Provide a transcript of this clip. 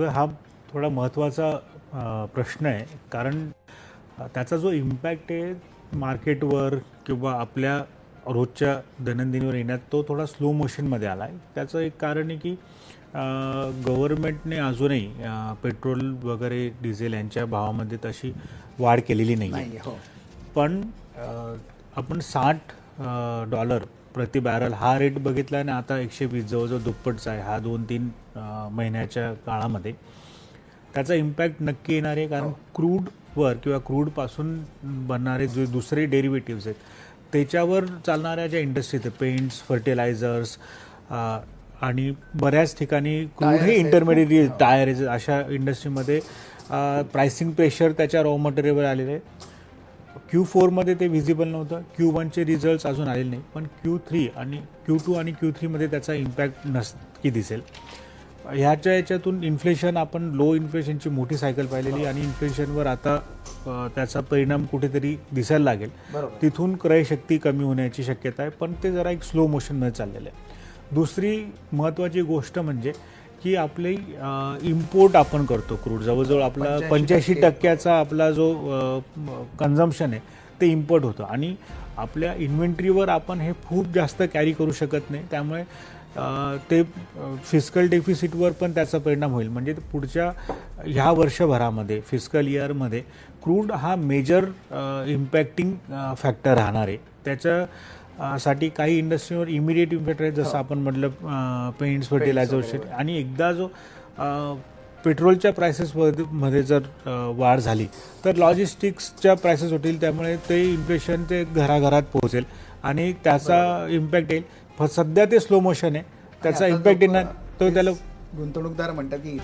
हा थोडा महत्त्वाचा प्रश्न आहे, कारण त्याचा जो इम्पॅक्ट आहे मार्केटवर किंवा आपल्या रोजच्या दैनंदिनीवर येण्यात, तो थोडा स्लो मोशनमध्ये आला आहे. त्याचं एक कारण आहे की गव्हर्नमेंटने अजूनही पेट्रोल वगैरे डिझेल यांच्या भावामध्ये तशी वाढ केलेली नाही आहे. हो. पण आपण $60 प्रति बॅरल हा रेट बघितला आणि आता 120 जवळजवळ दुप्पटचा आहे हा 2-3 महिन्याच्या काळामध्ये. त्याचा इम्पॅक्ट नक्की येणार आहे, कारण क्रूडवर किंवा क्रूडपासून बनणारे जे दुसरे डेरिव्हेटिव्हज आहेत त्याच्यावर चालणाऱ्या ज्या इंडस्ट्रीज आहेत, पेंट्स, फर्टिलायझर्स आणि बऱ्याच ठिकाणी क्रूड हे इंटरमिडिएट टायर अशा इंडस्ट्रीमध्ये प्राइसिंग प्रेशर त्याच्या रॉ मटेरियलवर आलेलं आहे. Q4मध्ये ते व्हिजिबल नव्हतं. Q1चे रिझल्ट्स अजून आलेले नाही, पण Q3 आणि Q2 आणि Q3मध्ये त्याचा इम्पॅक्ट नक्की दिसेल. याच्यातून इन्फ्लेशन, आपण लो इन्फ्लेशनची मोठी सायकल पाहिलेली आणि इन्फ्लेशनवर आता त्याचा परिणाम कुठेतरी दिसायला लागेल. तिथून क्रयशक्ती कमी होण्याची शक्यता आहे, पण ते जरा एक स्लो मोशनमध्ये चाललेलं आहे. दुसरी महत्त्वाची गोष्ट म्हणजे की आपले इम्पोर्ट आपण करतो क्रूड, जवळजवळ आपला 85% आपला जो कन्झम्पशन आहे ते इम्पोर्ट होतं आणि आपल्या इन्व्हेंटरीवर आपण हे खूप जास्त कॅरी करू शकत नाही. त्यामुळे ते फिस्कल डेफिसिटवर पण त्याचा परिणाम होईल. म्हणजे पुढच्या ह्या वर्षभरामध्ये फिस्कल इयरमध्ये क्रूड हा मेजर इम्पॅक्टिंग फॅक्टर राहणार आहे. त्याच्यासाठी काही इंडस्ट्रीवर इमिडिएट इम्पॅक्ट आहे, जसं आपण म्हटलं पेंट्स, फर्टिलायझर. आणि एकदा जो पेट्रोलच्या प्राइसेसमध्ये जर वाढ झाली तर लॉजिस्टिक्सच्या प्राइसेस होतील, त्यामुळे ते इन्फ्लेशन ते घराघरात पोहोचेल आणि त्याचा इम्पॅक्ट येईल. पण सध्या ते स्लो मोशन आहे, त्याचा इम्पॅक्ट येणार. तो त्याला गुंतवणूकदार म्हणतात की